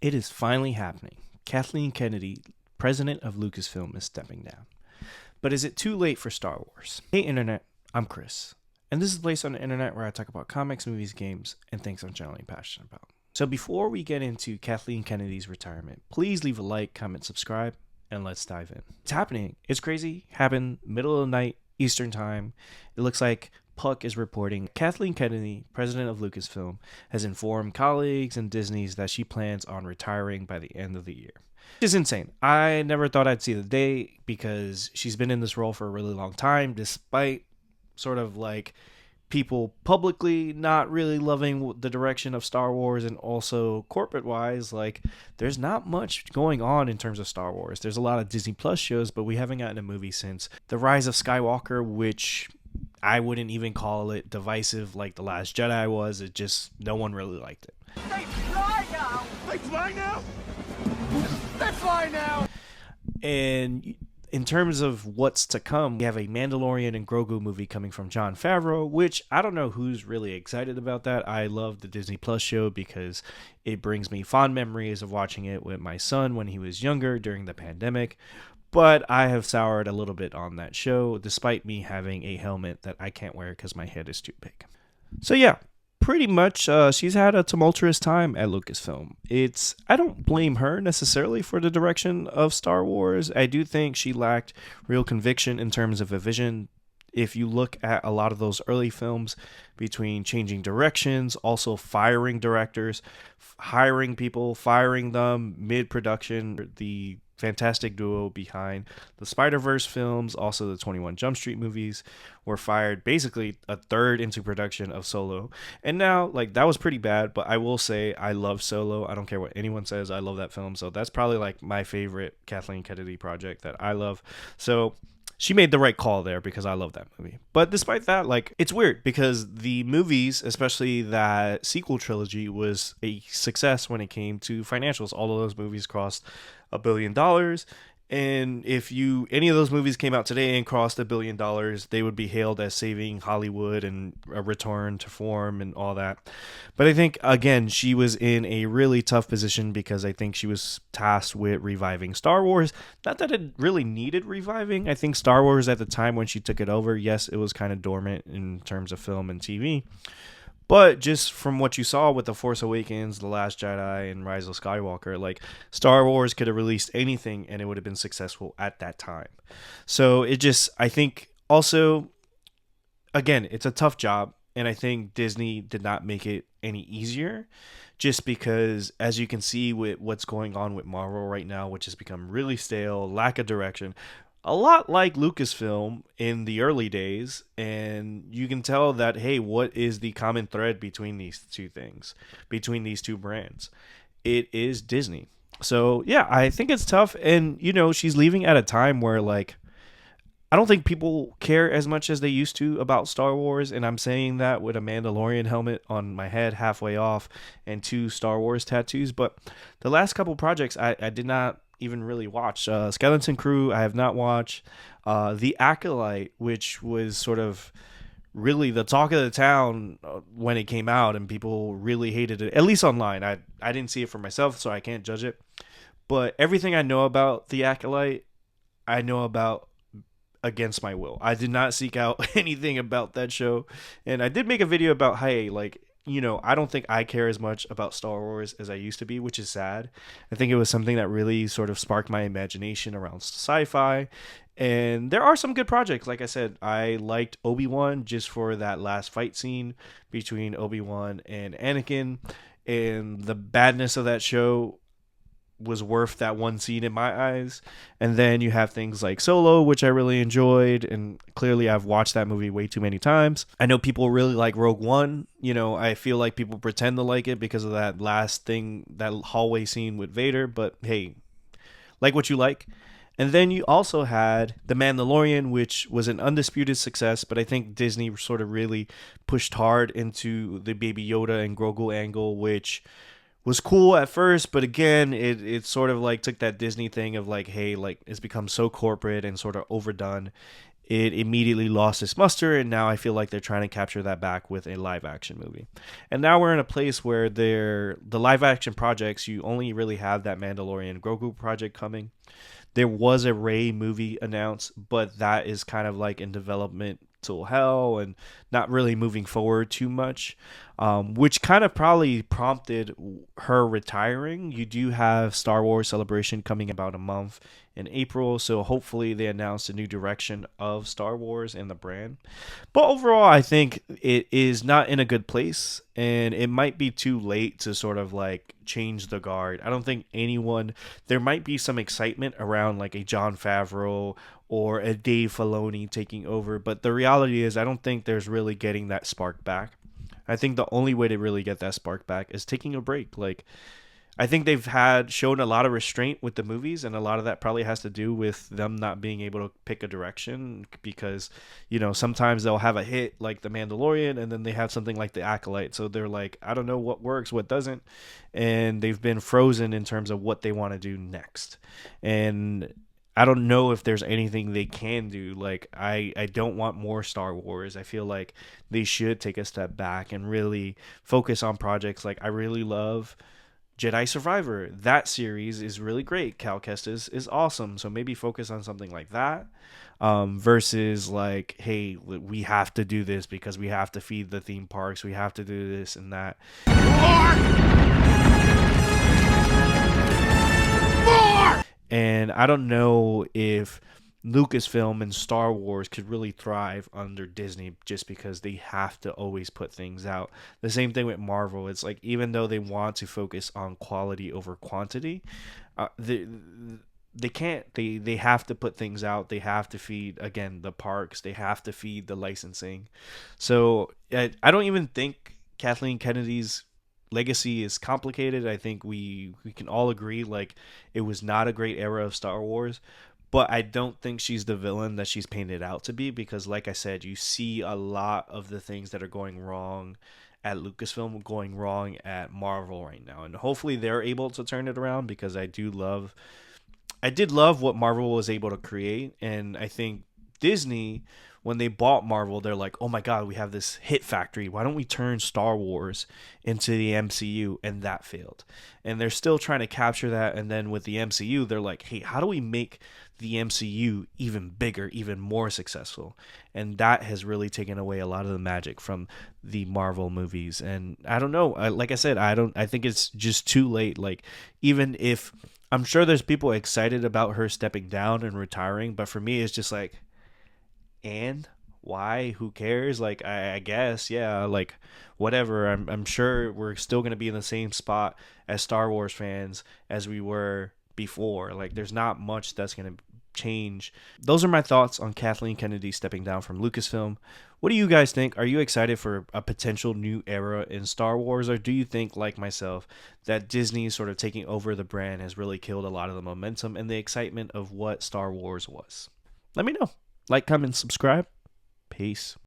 It is finally happening. Kathleen Kennedy, president of Lucasfilm, is stepping down. But is it too late for Star Wars? Hey, Internet, I'm Chris. And this is a place on the internet where I talk about comics, movies, games, and things I'm generally passionate about. So before we get into Kathleen Kennedy's retirement, please leave a like, comment, subscribe, and let's dive in. It's happening. It's crazy. Happened middle of the night, Eastern time. It looks like Puck is reporting Kathleen Kennedy, president of Lucasfilm, has informed colleagues and Disney's that she plans on retiring by the end of the year. Which is insane. I never thought I'd see the day because she's been in this role for a really long time, despite sort of like people publicly not really loving the direction of Star Wars, and also corporate wise, like there's not much going on in terms of Star Wars. There's a lot of Disney Plus shows, but we haven't gotten a movie since The Rise of Skywalker, which I wouldn't even call it divisive like The Last Jedi was. It just, no one really liked it. They fly now! They fly now! They fly now! And in terms of what's to come, we have a Mandalorian and Grogu movie coming from Jon Favreau, which I don't know who's really excited about that. I love the Disney Plus show because it brings me fond memories of watching it with my son when he was younger during the pandemic. But I have soured a little bit on that show, despite me having a helmet that I can't wear because my head is too big. So yeah, pretty much she's had a tumultuous time at Lucasfilm. I don't blame her necessarily for the direction of Star Wars. I do think she lacked real conviction in terms of a vision. If you look at a lot of those early films, between changing directions, also firing directors, hiring people, firing them mid-production, the fantastic duo behind the Spider-Verse films, also the 21 Jump Street movies, were fired basically a third into production of Solo. And now, like, that was pretty bad, but I will say I love Solo. I don't care what anyone says. I love that film. So that's probably like my favorite Kathleen Kennedy project that I love. So she made the right call there because I love that movie. But despite that, like, it's weird because the movies, especially that sequel trilogy, was a success when it came to financials. All of those movies crossed $1 billion. And if any of those movies came out today and crossed $1 billion, they would be hailed as saving Hollywood and a return to form and all that. But I think, again, she was in a really tough position because I think she was tasked with reviving Star Wars. Not that it really needed reviving. I think Star Wars at the time when she took it over, yes, it was kind of dormant in terms of film and TV. But just from what you saw with The Force Awakens, The Last Jedi, and Rise of Skywalker, like, Star Wars could have released anything and it would have been successful at that time. So I think also, again, it's a tough job. And I think Disney did not make it any easier, just because, as you can see with what's going on with Marvel right now, which has become really stale, lack of direction, a lot like Lucasfilm in the early days. And you can tell that, hey, what is the common thread between these two things, between these two brands? It is Disney. So yeah, I think it's tough. And, she's leaving at a time where, like, I don't think people care as much as they used to about Star Wars. And I'm saying that with a Mandalorian helmet on my head halfway off and 2 Star Wars tattoos. But the last couple projects I did not even really watch. Skeleton Crew, I have not watched. The Acolyte, which was sort of really the talk of the town when it came out, and people really hated it, at least online. I didn't see it for myself, so I can't judge it. But everything I know about The Acolyte, I know about against my will. I did not seek out anything about that show. And I did make a video about, hey, like, I don't think I care as much about Star Wars as I used to be, which is sad. I think it was something that really sort of sparked my imagination around sci-fi. And there are some good projects. Like I said, I liked Obi-Wan just for that last fight scene between Obi-Wan and Anakin. And the badness of that show was worth that one scene in my eyes. And then you have things like Solo, which I really enjoyed, and clearly I've watched that movie way too many times. I know people really like Rogue One. I feel like people pretend to like it because of that last thing, that hallway scene with Vader, but hey, like what you like. And then you also had The Mandalorian, which was an undisputed success, but I think Disney sort of really pushed hard into the Baby Yoda and Grogu angle, which was cool at first, but again, it sort of like took that Disney thing of like, hey, like, it's become so corporate and sort of overdone. it immediately lost its muster, and now I feel like they're trying to capture that back with a live action movie. And now we're in a place where the live action projects, you only really have that Mandalorian Grogu project coming. There was a Rey movie announced, but that is kind of like in development till hell and not really moving forward too much, which kind of probably prompted her retiring. You do have Star Wars Celebration coming about a month in April, so hopefully they announce a new direction of Star Wars and the brand. But overall, I think it is not in a good place, and it might be too late to sort of like change the guard. I don't think anyone, there might be some excitement around like a Jon Favreau or a Dave Filoni taking over, but the reality is I don't think there's really getting that spark back. I think the only way to really get that spark back is taking a break. Like, I think they've shown a lot of restraint with the movies, and a lot of that probably has to do with them not being able to pick a direction, because, you know, sometimes they'll have a hit like The Mandalorian, and then they have something like The Acolyte. So they're like, I don't know what works, what doesn't, and they've been frozen in terms of what they want to do next. And I don't know if there's anything they can do. Like, I don't want more Star Wars. I feel like they should take a step back and really focus on projects. Like, I really love Jedi Survivor. That series is really great. Cal Kestis is awesome. So maybe focus on something like that, versus like, hey, we have to do this because we have to feed the theme parks. We have to do this and that. More! And I don't know if Lucasfilm and Star Wars could really thrive under Disney, just because they have to always put things out. The same thing with Marvel. It's like, even though they want to focus on quality over quantity, they can't. They have to put things out. They have to feed, again, the parks. They have to feed the licensing. So I don't even think Kathleen Kennedy's legacy is complicated. I think we can all agree, like, it was not a great era of Star Wars. But I don't think she's the villain that she's painted out to be, because, like I said, you see a lot of the things that are going wrong at Lucasfilm going wrong at Marvel right now. And hopefully they're able to turn it around, because I did love what Marvel was able to create. And I think Disney, when they bought Marvel, they're like, oh my God, we have this hit factory. Why don't we turn Star Wars into the MCU? And that failed. And they're still trying to capture that. And then with the MCU, they're like, hey, how do we make the MCU even bigger, even more successful? And that has really taken away a lot of the magic from the Marvel movies. And I don't know. Like I said, I think it's just too late. Like, even if, I'm sure there's people excited about her stepping down and retiring, but for me, it's just like, and why? Who cares? Like, I guess, yeah, like, whatever. I'm sure we're still going to be in the same spot as Star Wars fans as we were before. Like, there's not much that's going to change. Those are my thoughts on Kathleen Kennedy stepping down from Lucasfilm. What do you guys think? Are you excited for a potential new era in Star Wars, or do you think, like myself, that Disney sort of taking over the brand has really killed a lot of the momentum and the excitement of what Star Wars was? Let me know. Like, comment, subscribe. Peace.